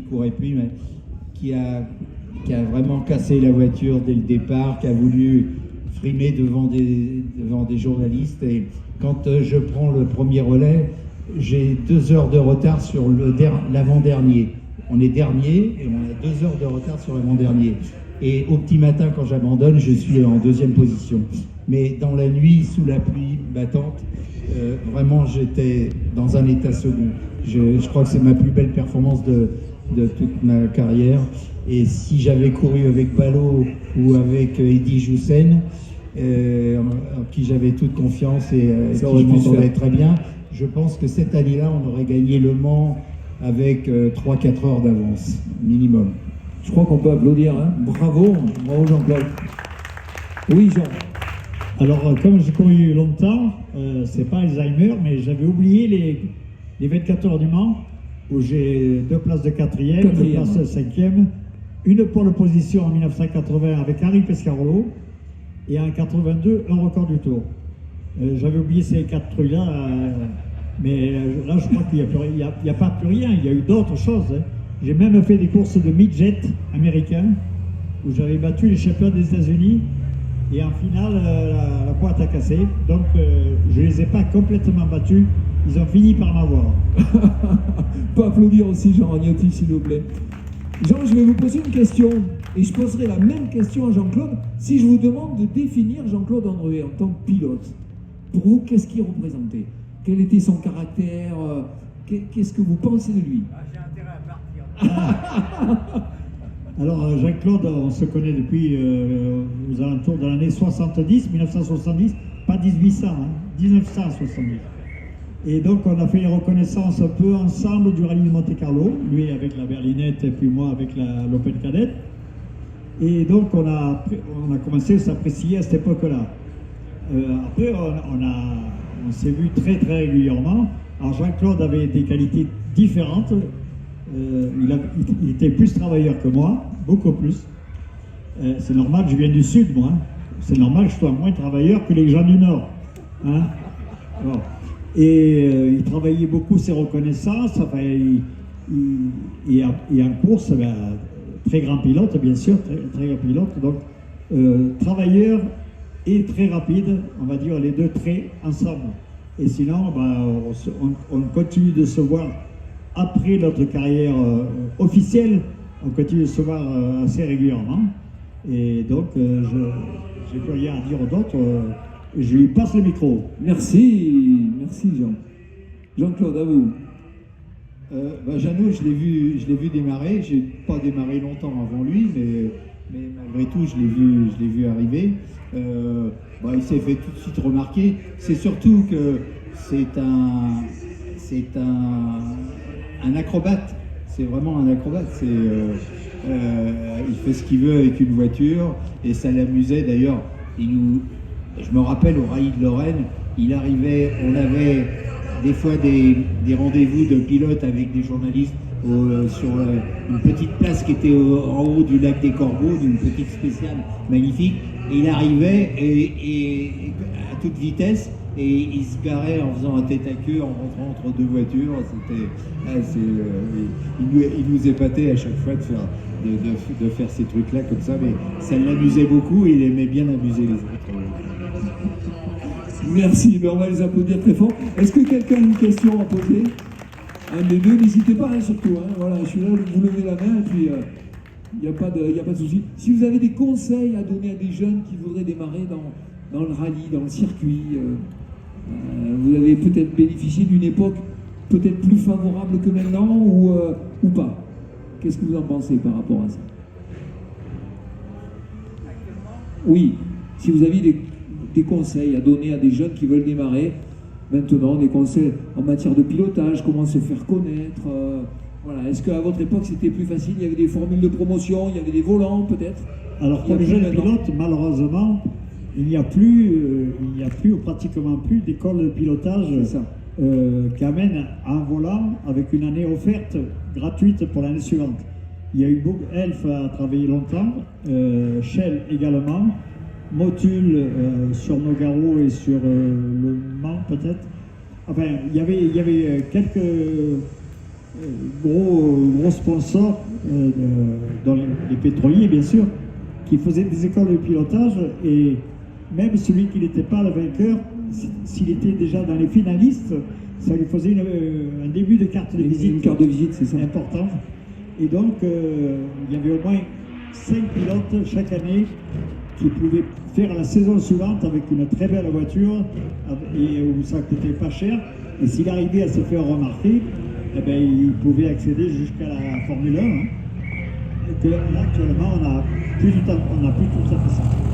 courait plus, mais qui a vraiment cassé la voiture dès le départ, qui a voulu frimer devant des journalistes. Et quand je prends le premier relais, j'ai 2 heures de retard sur l'avant-dernier. On est dernier et on a 2 heures de retard sur l'avant-dernier. Et au petit matin, quand j'abandonne, je suis en 2e position. Mais dans la nuit, sous la pluie battante, vraiment, j'étais dans un état second. Je crois que c'est ma plus belle performance de toute ma carrière. Et si j'avais couru avec Ballot ou avec Eddy Joussen, en qui j'avais toute confiance et qui je m'entendais très bien, je pense que cette année-là, on aurait gagné Le Mans avec 3-4 heures d'avance, minimum. Je crois qu'on peut applaudir, hein. Bravo Jean-Claude. Oui, Jean. Alors, comme j'ai couru longtemps, c'est pas Alzheimer, mais j'avais oublié les 24 heures du Mans, où j'ai 2 places de 4e, 2 places de 5e, une pole position en 1980 avec Harry Pescarolo, et en 82, un record du Tour. J'avais oublié ces 4 trucs-là, mais là, je crois qu'il n'y a pas plus rien, il y a eu d'autres choses. Hein. J'ai même fait des courses de midget américains, où j'avais battu les champions des États-Unis, et en finale, la boîte a cassé. Donc, je ne les ai pas complètement battus. Ils ont fini par m'avoir. Peut applaudir aussi Jean Ragnotti, s'il vous plaît. Jean, je vais vous poser une question. Et je poserai la même question à Jean-Claude. Si je vous demande de définir Jean-Claude Andruet en tant que pilote, pour vous, qu'est-ce qu'il représentait? Quel était son caractère? Qu'est-ce que vous pensez de lui? J'ai intérêt à partir. Alors, Jean-Claude, on se connaît depuis aux alentours de l'année 70, 1970, pas 1800, hein, 1970. Et donc, on a fait les reconnaissances un peu ensemble du rallye de Monte-Carlo, lui avec la berlinette et puis moi avec l'Open Cadette. Et donc, on a commencé à s'apprécier à cette époque-là. Après, on s'est vu très très régulièrement. Alors, Jean-Claude avait des qualités différentes. Il était plus travailleur que moi, beaucoup plus. C'est normal, je viens du Sud, moi. Hein. C'est normal que je sois moins travailleur que les gens du Nord. Hein. Bon. Et il travaillait beaucoup ses reconnaissances. Enfin, et en course, ben, très grand pilote, bien sûr, très grand pilote. Donc, travailleur et très rapide, on va dire les deux traits ensemble. Et sinon, ben, on continue de se voir. Après notre carrière officielle, on continue de se voir assez régulièrement. Et donc, je n'ai plus rien à dire d'autre. Je lui passe le micro. Merci Jean. Jean-Claude, à vous. Jeannot, je l'ai vu démarrer. J'ai pas démarré longtemps avant lui, mais malgré tout, je l'ai vu arriver. Il s'est fait tout de suite remarquer. C'est surtout que c'est un acrobate. C'est vraiment un acrobate. Il fait ce qu'il veut avec une voiture et ça l'amusait d'ailleurs. Je me rappelle au Rallye de Lorraine, on avait des fois des rendez-vous de pilotes avec des journalistes sur une petite place qui était en haut du lac des Corbeaux, d'une petite spéciale magnifique. Et il arrivait et à toute vitesse. Et il se garait en faisant un tête à queue, en rentrant entre deux voitures. Il nous épatait à chaque fois de faire ces trucs-là comme ça, mais ça l'amusait beaucoup et il aimait bien amuser les autres. Merci, on va les applaudir très fort. Est-ce que quelqu'un a une question à poser? Un des deux, n'hésitez pas, hein, surtout. Hein. Voilà, je suis là, vous levez la main, et puis il n'y a pas de souci. Si vous avez des conseils à donner à des jeunes qui voudraient démarrer dans le rallye, dans le circuit, vous avez peut-être bénéficié d'une époque peut-être plus favorable que maintenant ou pas. Qu'est-ce que vous en pensez par rapport à ça? Oui, si vous avez des conseils à donner à des jeunes qui veulent démarrer maintenant, des conseils en matière de pilotage, comment se faire connaître, voilà. Est-ce qu'à votre époque c'était plus facile? Il y avait des formules de promotion, il y avait des volants peut-être? Alors pour les jeunes pilotes, malheureusement, il n'y a plus ou pratiquement plus d'école de pilotage qui amène un volant avec une année offerte gratuite pour l'année suivante. Il y a eu Elf a travaillé longtemps, Shell également, Motul sur Nogaro et sur le Mans peut-être. Enfin, il y avait gros sponsors, dans les pétroliers bien sûr, qui faisaient des écoles de pilotage, et même celui qui n'était pas le vainqueur, s'il était déjà dans les finalistes, ça lui faisait un début de carte de visite. Une carte de visite, c'est ça. Importante. Et donc, il y avait au moins 5 pilotes chaque année qui pouvaient faire la saison suivante avec une très belle voiture et où ça ne coûtait pas cher. Et s'il arrivait à se faire remarquer, eh ben, il pouvait accéder jusqu'à la Formule 1. Hein. Et que là, actuellement, on n'a plus tout à fait ça.